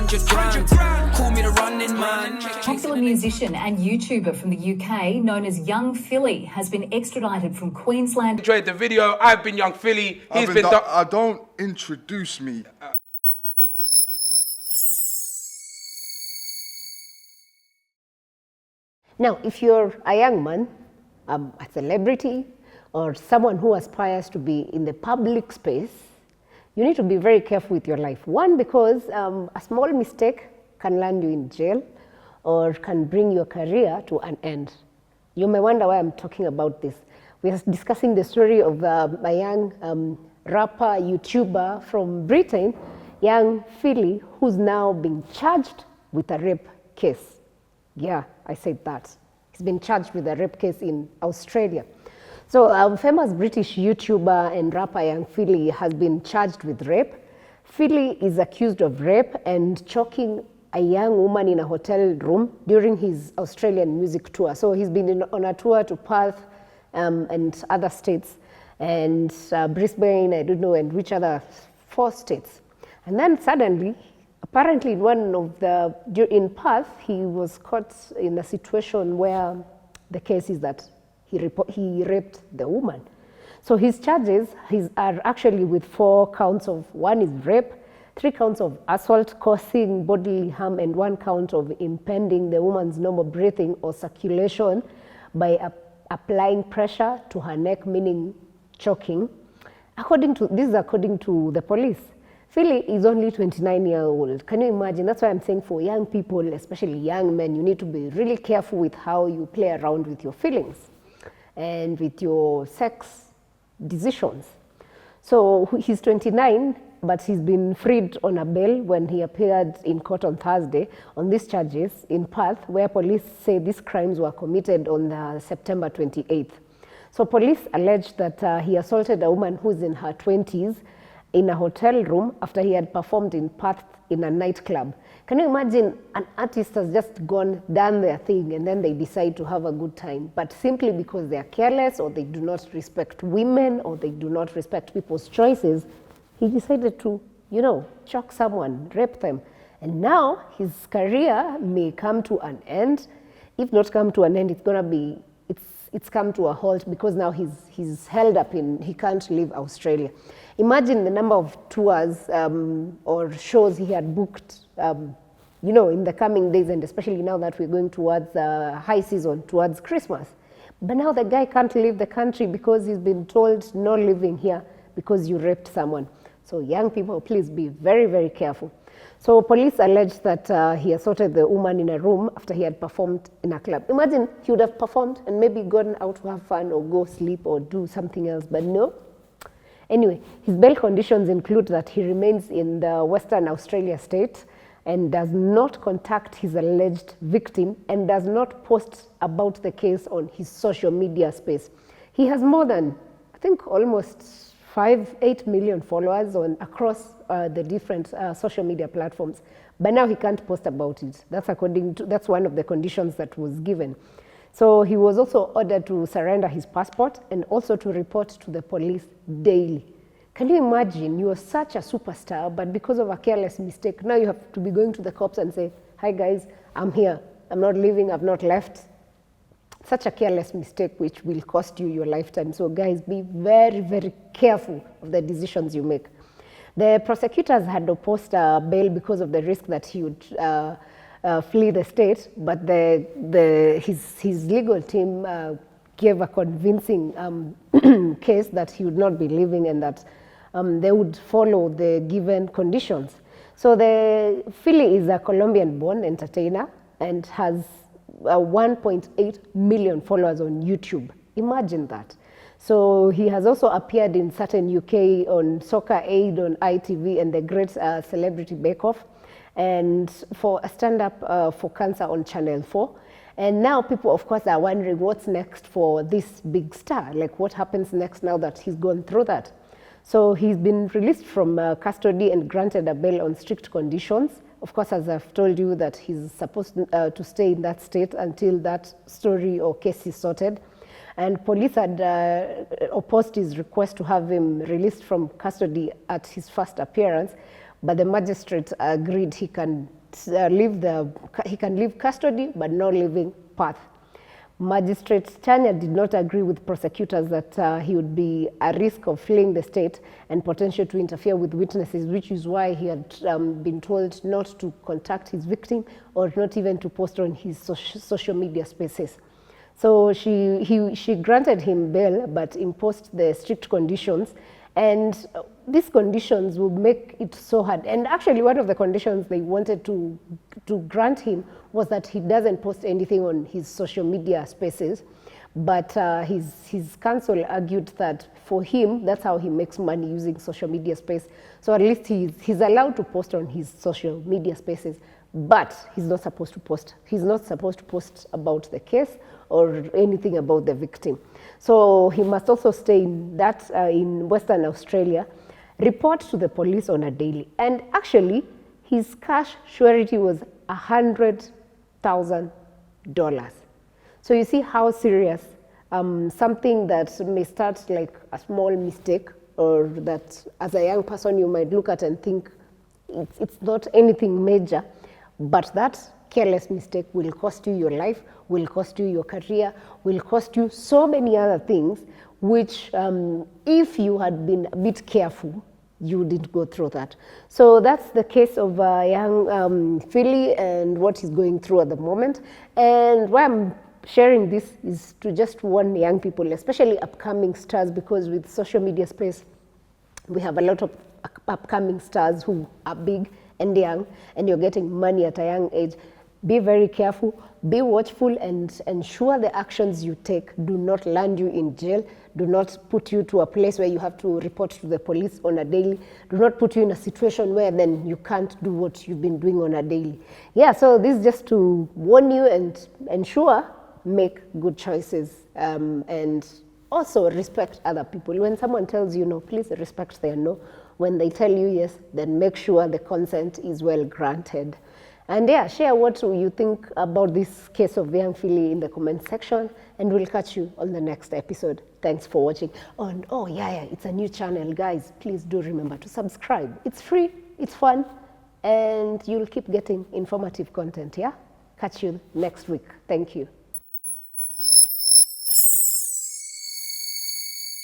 100 grand. Call me the running man. Popular musician and YouTuber from the UK, known as Young Philly, has been extradited from Queensland. Enjoyed the video. I've been Young Philly. He's been. Don't introduce me. Now, if you're a young man, a celebrity, or someone who aspires to be in the public space, you need to be very careful with your life. One, because a small mistake can land you in jail or can bring your career to an end. You may wonder why I'm talking about this. We are discussing the story of a young rapper, YouTuber from Britain, Young Philly, who's now being charged with a rape case. Yeah, I said that. He's been charged with a rape case in Australia. So famous British YouTuber and rapper Young Philly has been charged with rape. Philly is accused of rape and choking a young woman in a hotel room during his Australian music tour. So he's been on a tour to Perth and other states, and Brisbane, I don't know, and which other 4 states. And then suddenly, apparently in Perth, he was caught in a situation where the case is that he raped the woman. So his charges are actually with 4 counts of, 1 is rape, 3 counts of assault causing bodily harm, and 1 count of impeding the woman's normal breathing or circulation by applying pressure to her neck, meaning choking. This is according to the police. Philly is only 29 years old. Can you imagine? That's why I'm saying for young people, especially young men, you need to be really careful with how you play around with your feelings and with your sex decisions. So he's 29, but he's been freed on a bail when he appeared in court on Thursday on these charges in Perth, where police say these crimes were committed on September 28th. So police allege that he assaulted a woman who's in her 20s in a hotel room after he had performed in Perth in a nightclub. Can you imagine an artist has just done their thing and then they decide to have a good time, but simply because they are careless or they do not respect women or they do not respect people's choices, he decided to, choke someone, rape them. And now his career may come to an end. If not come to an end, it's come to a halt because now he's held up he can't leave Australia. Imagine the number of tours or shows he had booked, in the coming days, and especially now that we're going towards high season, towards Christmas. But now the guy can't leave the country because he's been told no living here because you raped someone. So young people, please be very, very careful. So police allege that he assaulted the woman in a room after he had performed in a club. Imagine he would have performed and maybe gone out to have fun or go sleep or do something else, but no. Anyway, his bail conditions include that he remains in the Western Australia state and does not contact his alleged victim and does not post about the case on his social media space. He has more than, I think, almost 8 million followers across the different social media platforms. But now he can't post about it. That's one of the conditions that was given. So he was also ordered to surrender his passport and also to report to the police daily. Can you imagine? You are such a superstar, but because of a careless mistake, now you have to be going to the cops and say, "Hi guys, I'm here. I'm not leaving. I've not left." Such a careless mistake which will cost you your lifetime. So guys, be very, very careful of the decisions you make. The prosecutors had opposed bail because of the risk that he would flee the state, but his legal team gave a convincing case that he would not be leaving and that they would follow the given conditions. So Philly is a Colombian-born entertainer and has 1.8 million followers on YouTube. Imagine that. So he has also appeared in certain UK on Soccer Aid on ITV and the Great Celebrity Bake Off, and for a stand-up for cancer on Channel 4. And now people, of course, are wondering what's next for this big star. Like, what happens next now that he's gone through that? So he's been released from custody and granted a bail on strict conditions. Of course, as I've told you, that he's supposed to stay in that state until that story or case is sorted. And police had opposed his request to have him released from custody at his first appearance. but the magistrate agreed he can leave custody but no living path. Magistrate Chanya did not agree with prosecutors that he would be a risk of fleeing the state and potential to interfere with witnesses, which is why he had been told not to contact his victim or not even to post on his social media spaces. So she granted him bail but imposed the strict conditions, and these conditions would make it so hard. And actually one of the conditions they wanted to grant him was that he doesn't post anything on his social media spaces, but his counsel argued that for him, that's how he makes money, using social media space. So at least he's allowed to post on his social media spaces, but he's not supposed to post. He's not supposed to post about the case or anything about the victim. So he must also stay in Western Australia, report to the police on a daily. And actually, his cash surety was $100,000. So you see how serious something that may start like a small mistake, or that as a young person you might look at and think it's not anything major, but that careless mistake will cost you your life, will cost you your career, will cost you so many other things, which if you had been a bit careful, you didn't go through that. So that's the case of young Philly and what he's going through at the moment. And why I'm sharing this is to just warn young people, especially upcoming stars, because with social media space, we have a lot of upcoming stars who are big and young, and you're getting money at a young age. Be very careful, be watchful, and ensure the actions you take do not land you in jail, do not put you to a place where you have to report to the police on a daily, do not put you in a situation where then you can't do what you've been doing on a daily. Yeah, so this is just to warn you and ensure, make good choices, and also respect other people. When someone tells you no, please respect their no. When they tell you yes, then make sure the consent is well granted. And yeah, share what you think about this case of young Philly in the comment section, and we'll catch you on the next episode. Thanks for watching. And oh yeah, it's a new channel, guys. Please do remember to subscribe. It's free, it's fun, and you'll keep getting informative content, yeah? Catch you next week. Thank you.